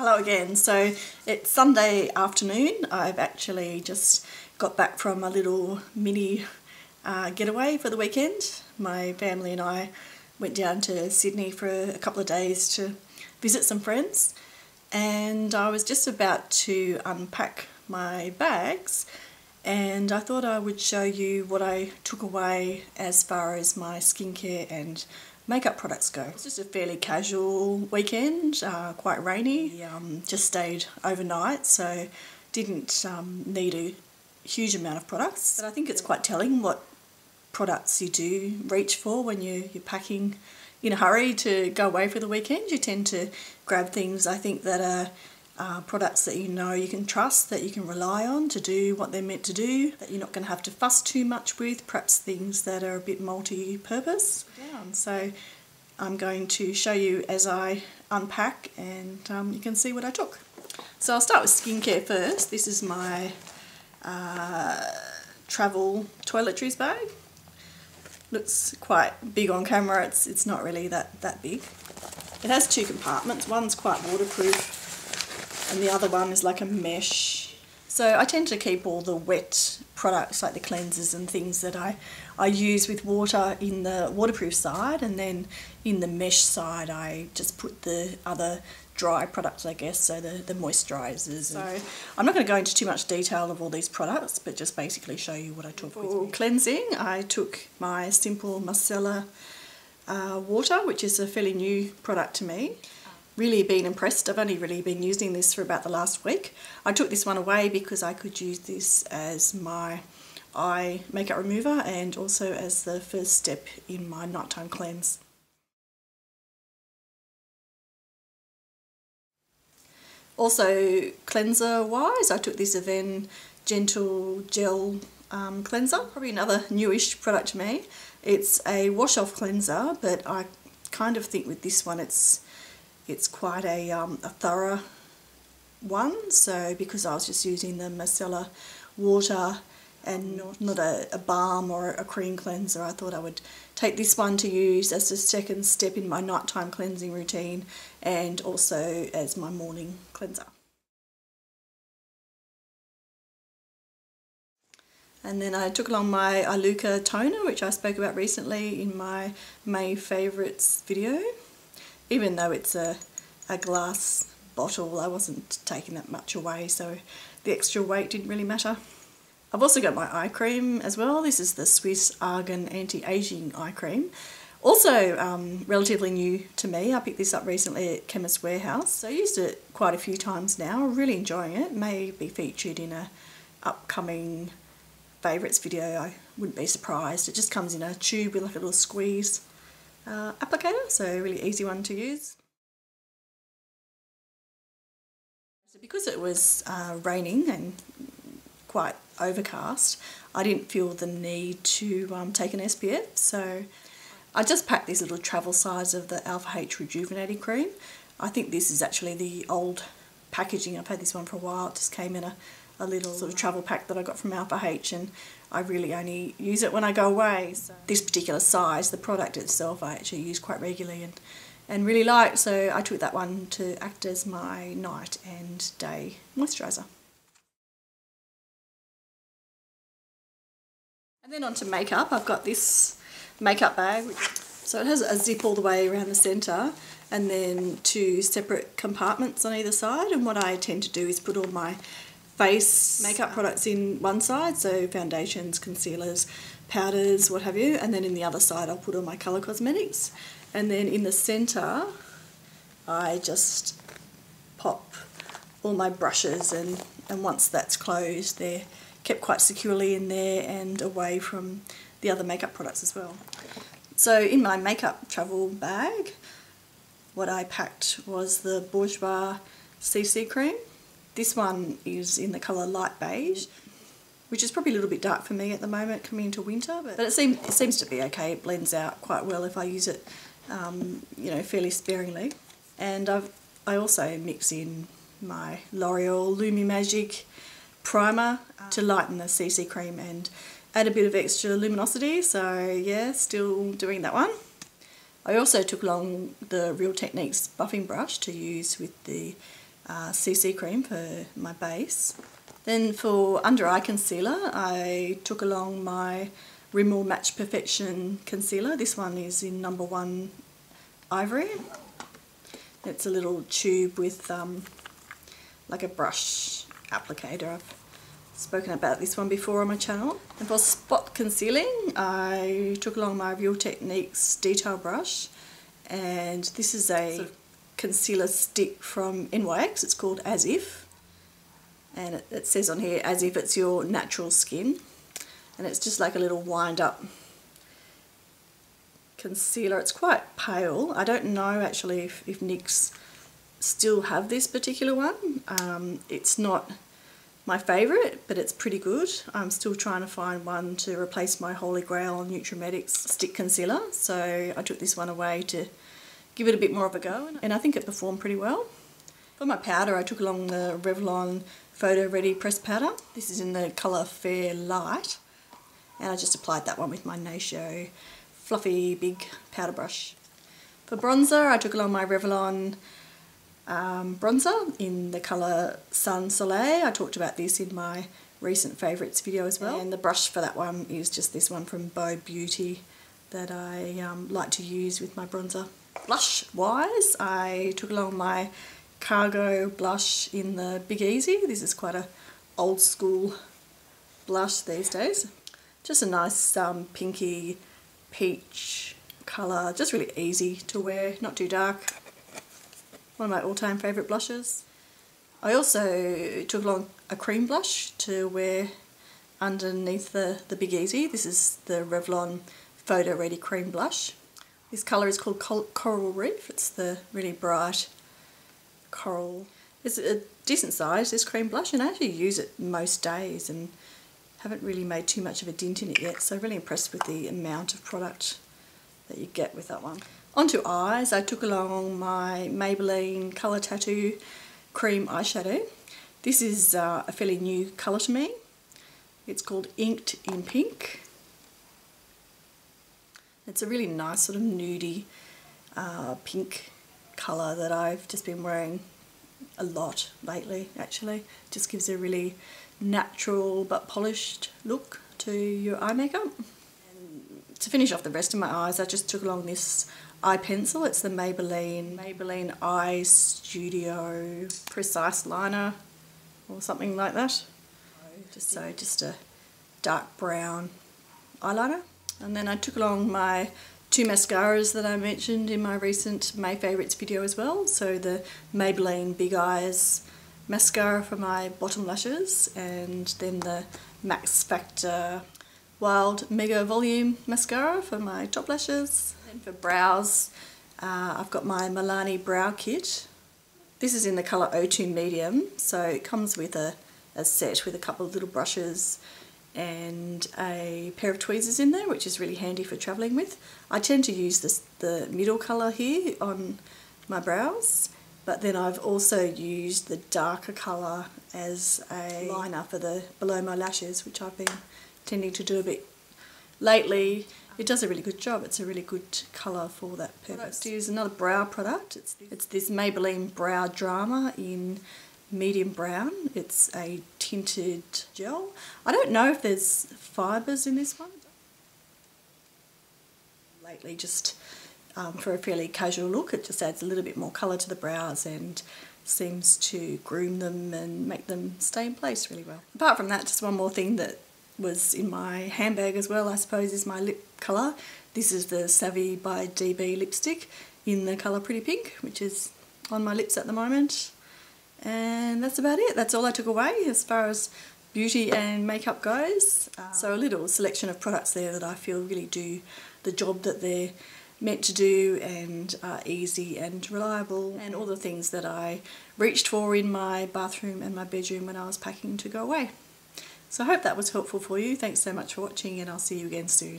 Hello again. So it's Sunday afternoon. I've actually just got back from a little mini getaway for the weekend. My family and I went down to Sydney for a couple of days to visit some friends, and I was just about to unpack my bags, and I thought I would show you what I took away as far as my skincare and makeup products go. It's just a fairly casual weekend, quite rainy. Just stayed overnight, so didn't need a huge amount of products. But I think it's quite telling what products you do reach for when you're packing in a hurry to go away for the weekend. You tend to grab things, I think, that are products that you know you can trust, that you can rely on to do what they're meant to do, that you're not going to have to fuss too much with, perhaps things that are a bit multi-purpose. So I'm going to show you as I unpack, and you can see what I took. So I'll start with skincare first. This is my travel toiletries bag. Looks quite big on camera. It's not really that big. It has two compartments. One's quite waterproof and the other one is like a mesh. So I tend to keep all the wet products like the cleansers and things that I use with water in the waterproof side, and then in the mesh side I just put the other dry products, I guess, so the moisturisers. So I'm not going to go into too much detail of all these products, but just basically show you what I took with me. Cleansing, I took my simple Micellar water, which is a fairly new product to me. Really been impressed. I've only really been using this for about the last week. I took this one away because I could use this as my eye makeup remover and also as the first step in my nighttime cleanse. Also, cleanser wise, I took this Avene Gentle Gel cleanser, probably another newish product to me. It's a wash off cleanser, but I kind of think with this one it's quite a thorough one. So because I was just using the micellar water and not a balm or a cream cleanser, I thought I would take this one to use as the second step in my nighttime cleansing routine and also as my morning cleanser. And then I took along my Iluka toner, which I spoke about recently in my May favourites video. Even though it's a glass bottle, I wasn't taking that much away, so the extra weight didn't really matter. I've also got my eye cream as well. This is the Swisse Argan Anti-Aging Eye Cream. Also relatively new to me. I picked this up recently at Chemist Warehouse. So I used it quite a few times now. I'm really enjoying it. It may be featured in a upcoming favourites video. I wouldn't be surprised. It just comes in a tube with like a little squeeze applicator, so a really easy one to use. So because it was raining and quite overcast, I didn't feel the need to take an SPF, so I just packed this little travel size of the Alpha H Rejuvenating Cream. I think this is actually the old packaging. I've had this one for a while. It just came in a little sort of travel pack that I got from Alpha H, and I really only use it when I go away. So this particular size, the product itself, I actually use quite regularly and really like, so I took that one to act as my night and day moisturiser. And then on to makeup. I've got this makeup bag, so it has a zip all the way around the centre and then two separate compartments on either side, and what I tend to do is put all my face makeup products in one side, so foundations, concealers, powders, what have you, and then in the other side I'll put all my colour cosmetics, and then in the centre I just pop all my brushes, and once that's closed they're kept quite securely in there and away from the other makeup products as well. So in my makeup travel bag, what I packed was the Bourjois CC cream. This one is in the colour light beige, which is probably a little bit dark for me at the moment coming into winter, but it seems to be okay. It blends out quite well if I use it you know, fairly sparingly. And I also mix in my L'Oreal Lumi Magique primer to lighten the CC cream and add a bit of extra luminosity, so yeah, still doing that one. I also took along the Real Techniques buffing brush to use with the CC cream for my base. Then for under eye concealer, I took along my Rimmel Match Perfection concealer. This one is in number 1 Ivory. It's a little tube with like a brush applicator. I've spoken about this one before on my channel. And for spot concealing, I took along my Real Techniques detail brush, and this is a sort of concealer stick from NYX. It's called As If, and it says on here as if it's your natural skin, and it's just like a little wind up concealer. It's quite pale. I don't know actually if NYX still have this particular one. It's not my favourite, but it's pretty good. I'm still trying to find one to replace my Holy Grail Nutrimetics stick concealer, so I took this one away to give it a bit more of a go, and I think it performed pretty well. For my powder, I took along the Revlon PhotoReady pressed powder. This is in the colour Fair Light, and I just applied that one with my Natio fluffy big powder brush. For bronzer, I took along my Revlon bronzer in the colour Sun Soleil. I talked about this in my recent favourites video as well. And the brush for that one is just this one from BOE Beauty that I like to use with my bronzer. Blush wise, I took along my Cargo blush in the Big Easy. This is quite a old school blush these days. Just a nice pinky peach colour, just really easy to wear, not too dark. One of my all-time favourite blushes. I also took along a cream blush to wear underneath the Big Easy. This is the Revlon PhotoReady cream blush. This colour is called Coral Reef. It's the really bright coral. It's a decent size, this cream blush, and I actually use it most days and haven't really made too much of a dint in it yet, so really impressed with the amount of product that you get with that one. Onto eyes, I took along my Maybelline Color Tattoo cream eyeshadow. This is a fairly new colour to me. It's called Inked in Pink. It's a really nice sort of nudie pink colour that I've just been wearing a lot lately actually. Just gives a really natural but polished look to your eye makeup. And to finish off the rest of my eyes, I just took along this eye pencil. It's the Maybelline Eye Studio Precise Liner or something like that. Just a dark brown eyeliner. And then I took along my 2 mascaras that I mentioned in my recent May Favourites video as well. So the Maybelline Big Eyes mascara for my bottom lashes, and then the Max Factor Wild Mega Volume mascara for my top lashes. And for brows, I've got my Milani Brow Kit. This is in the colour O2 Medium, so it comes with a set with a couple of little brushes and a pair of tweezers in there, which is really handy for travelling with. I tend to use the middle colour here on my brows, but then I've also used the darker colour as a liner for the below my lashes, which I've been tending to do a bit lately. It does a really good job. It's a really good colour for that purpose. Here's another brow product. It's this Maybelline Brow Drama in medium brown. It's a tinted gel. I don't know if there's fibres in this one. Lately, just for a fairly casual look, it just adds a little bit more colour to the brows and seems to groom them and make them stay in place really well. Apart from that, just one more thing that was in my handbag as well, I suppose, is my lip colour. This is the Savvy by DB lipstick in the colour Pretty Pink, which is on my lips at the moment. And that's about it. That's all I took away as far as beauty and makeup goes. So a little selection of products there that I feel really do the job that they're meant to do and are easy and reliable, and all the things that I reached for in my bathroom and my bedroom when I was packing to go away. So I hope that was helpful for you. Thanks so much for watching, and I'll see you again soon.